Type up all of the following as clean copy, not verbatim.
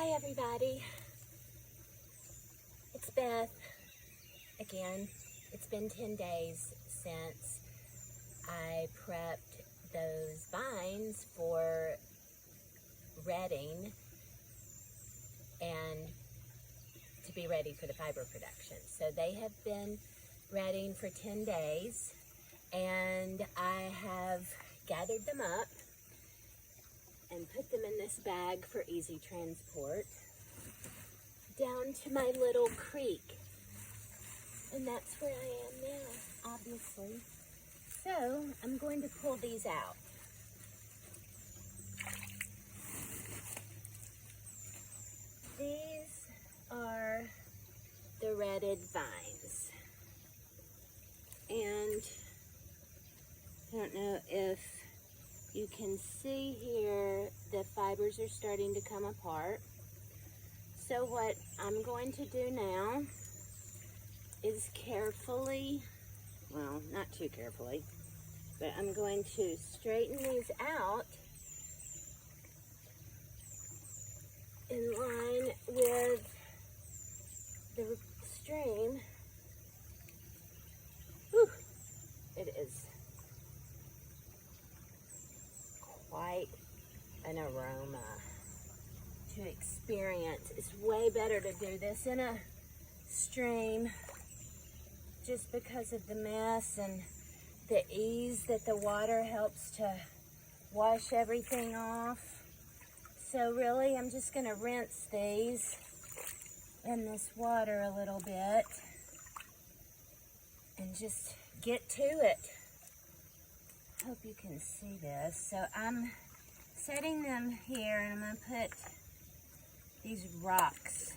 Hi everybody, it's Beth again. It's been 10 days since I prepped those vines for retting and to be ready for the fiber production. So they have been retting for 10 days and I have gathered them up and put them in this bag for easy transport down to my little creek. And that's where I am now, obviously. So I'm going to pull these out. These are the retted vines. And I don't know if you can see here, the fibers are starting to come apart. So what I'm going to do now is carefully, well, not too carefully, but I'm going to straighten these out in line with the stream. Whew, it is quite an aroma to experience. It's way better to do this in a stream just because of the mess and the ease that the water helps to wash everything off. So really, I'm just going to rinse these in this water a little bit and just get to it. Hope you can see this. So I'm setting them here and I'm going to put these rocks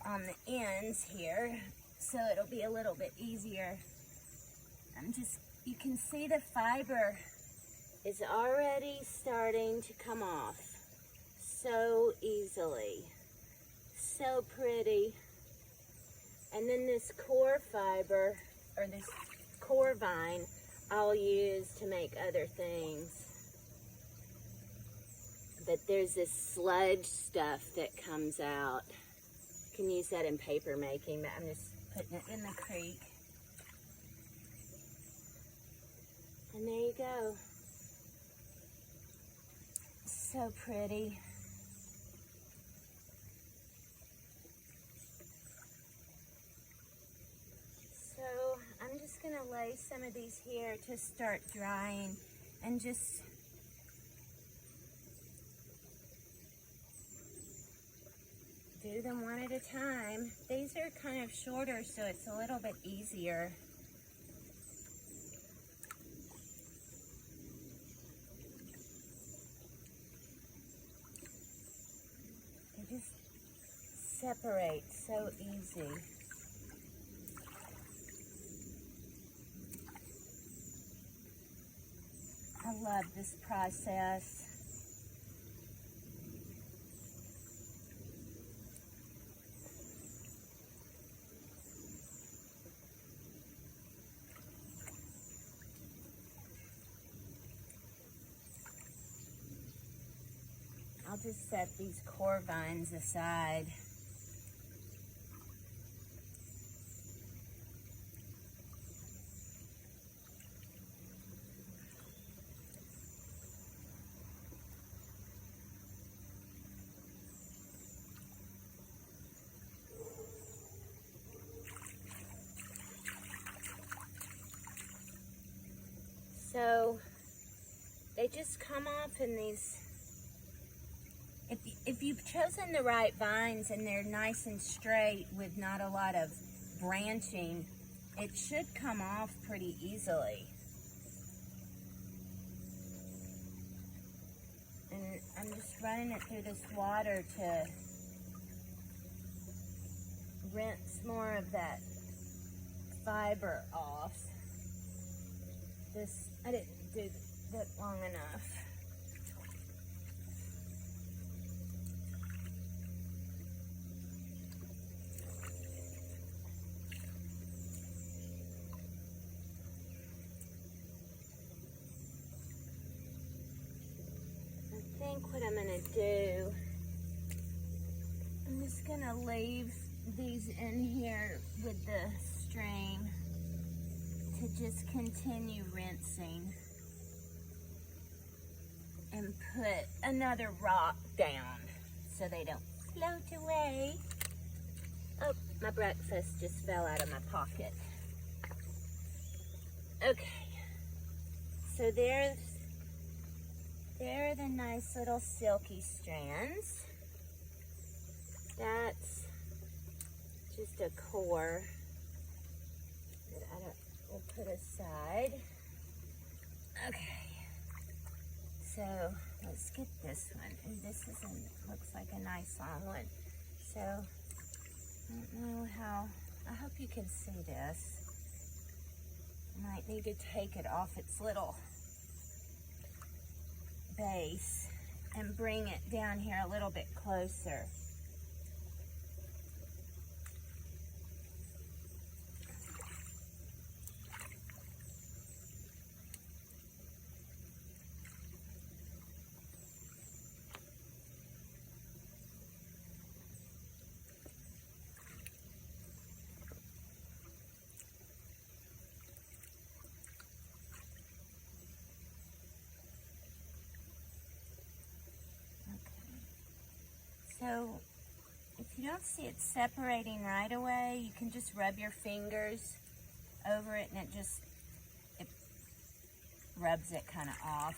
on the ends here so it'll be a little bit easier. You can see the fiber is already starting to come off so easily. So pretty. And then this core fiber, or this core vine, I'll use to make other things. But there's this sludge stuff that comes out. You can use that in paper making, but I'm just putting it in the creek. And there you go. So pretty. So I'm just going to lay some of these here to start drying and just do them one at a time. These are kind of shorter, so it's a little bit easier. They just separate so easy. I love this process. I'll just set these core vines aside. So they just come off in these. If you've chosen the right vines and they're nice and straight with not a lot of branching, it should come off pretty easily. And I'm just running it through this water to rinse more of that fiber off. I didn't do that long enough. I think what I'm going to do just gonna leave these in here with the stream to just continue rinsing and put another rock down so they don't float away. Oh, my breakfast just fell out of my pocket. Okay, so there are the nice little silky strands. That's just a core that we'll put aside. Okay, so let's get this one. Ooh, this looks like a nice long one. So I don't know how, I hope you can see this. Might need to take it off its little base and bring it down here a little bit closer. So if you don't see it separating right away, you can just rub your fingers over it and it rubs it kind of off.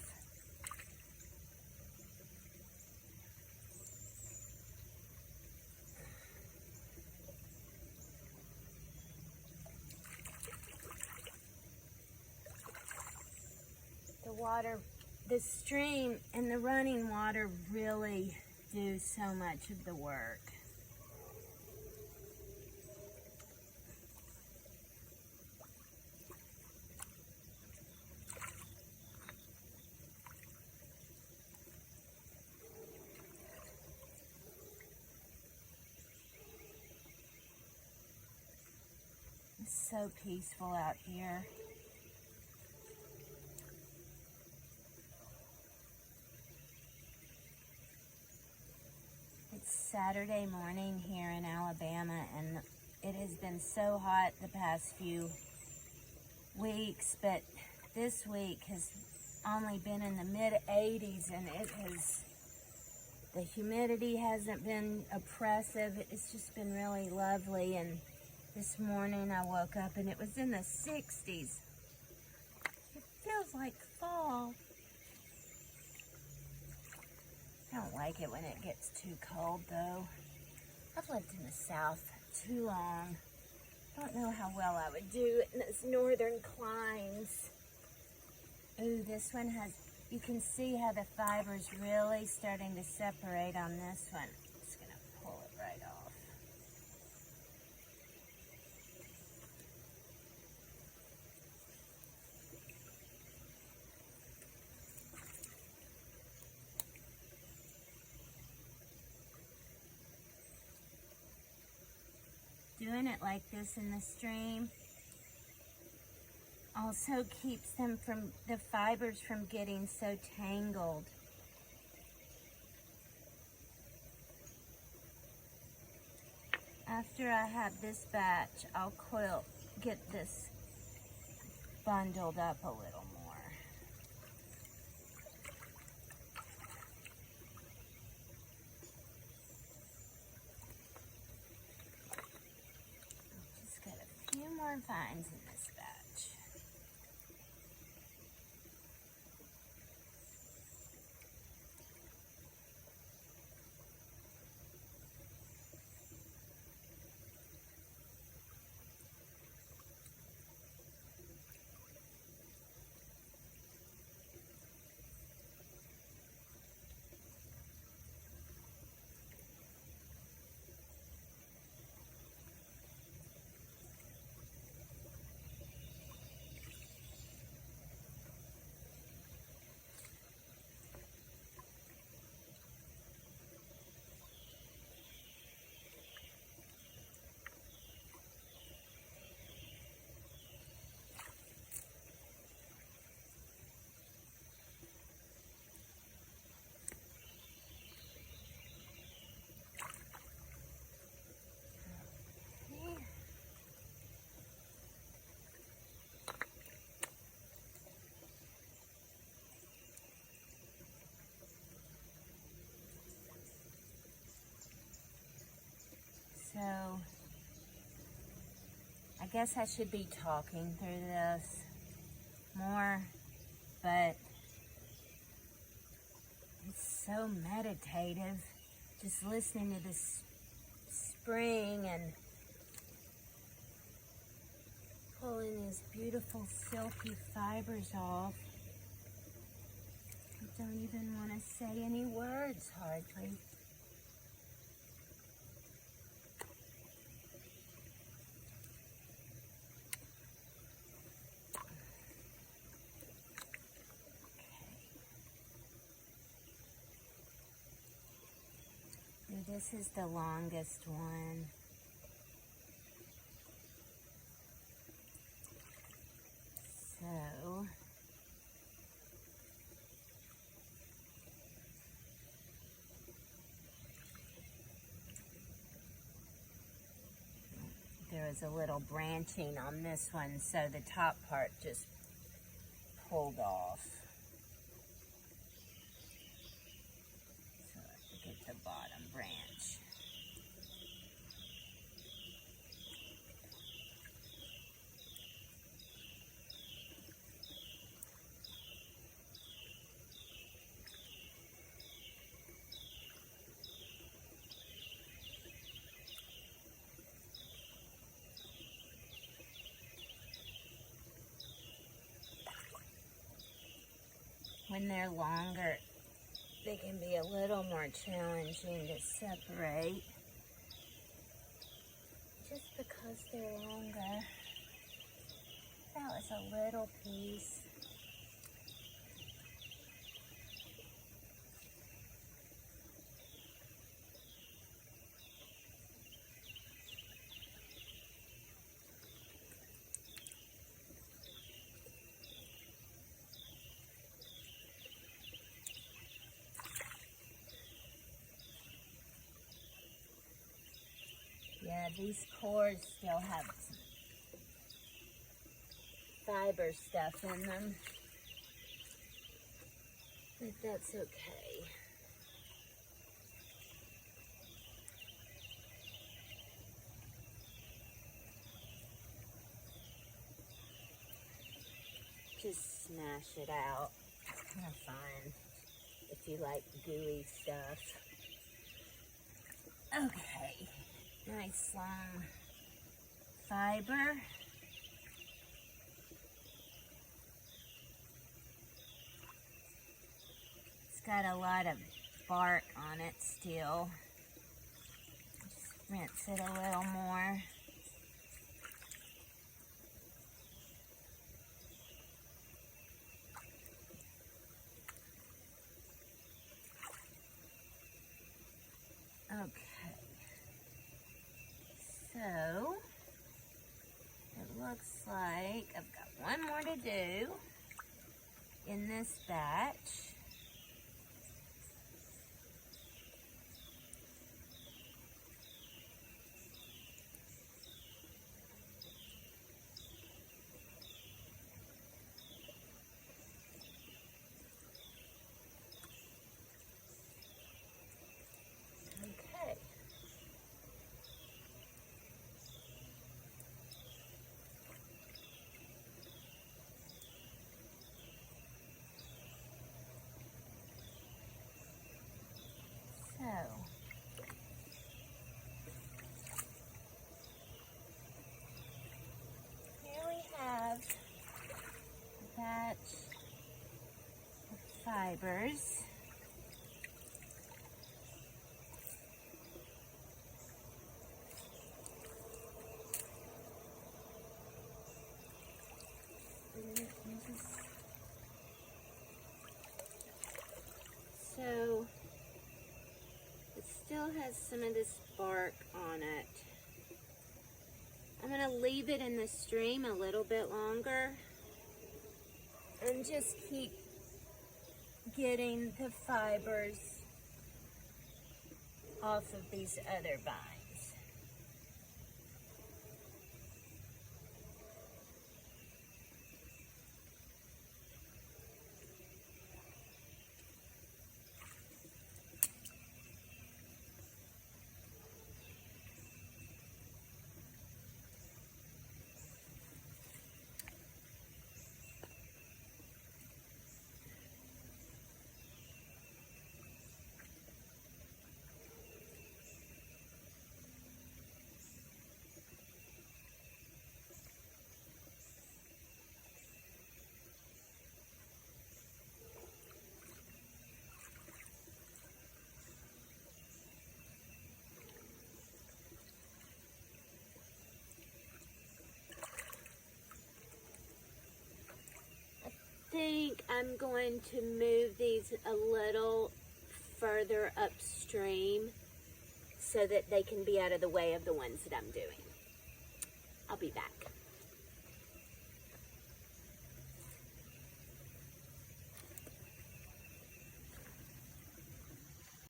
The stream and the running water really do so much of the work. It's so peaceful out here. Saturday morning here in Alabama, and it has been so hot the past few weeks, but this week has only been in the mid-80s, and the humidity hasn't been oppressive. It's just been really lovely, and this morning I woke up and it was in the 60s. It feels like fall. I don't like it when it gets too cold, though. I've lived in the South too long. I don't know how well I would do in those northern climes. Ooh, this one you can see how the fiber's really starting to separate on this one. I'm just gonna pull it right off. Doing it like this in the stream also keeps the fibers from getting so tangled. After I have this batch, I'll get this bundled up a little more. More vines in this batch. guess I should be talking through this more, but it's so meditative, just listening to this spring and pulling these beautiful silky fibers off. I don't even want to say any words hardly. This is the longest one. So, there was a little branching on this one, so the top part just pulled off. So I have to get the bottom branch. When they're longer, they can be a little more challenging to separate just because they're longer. That was a little piece. Yeah, these cores still have some fiber stuff in them, but that's okay. Just smash it out. It's kind of fun if you like gooey stuff. Okay. Nice long fiber. It's got a lot of bark on it still. Just rinse it a little more. Okay. So, it looks like I've got one more to do in this batch. Okay. So, here we have a batch of fibers. So, it still has some of this bark on it. I'm going to leave it in the stream a little bit longer and just keep getting the fibers off of these other vines. think I'm going to move these a little further upstream so that they can be out of the way of the ones that I'm doing. I'll be back.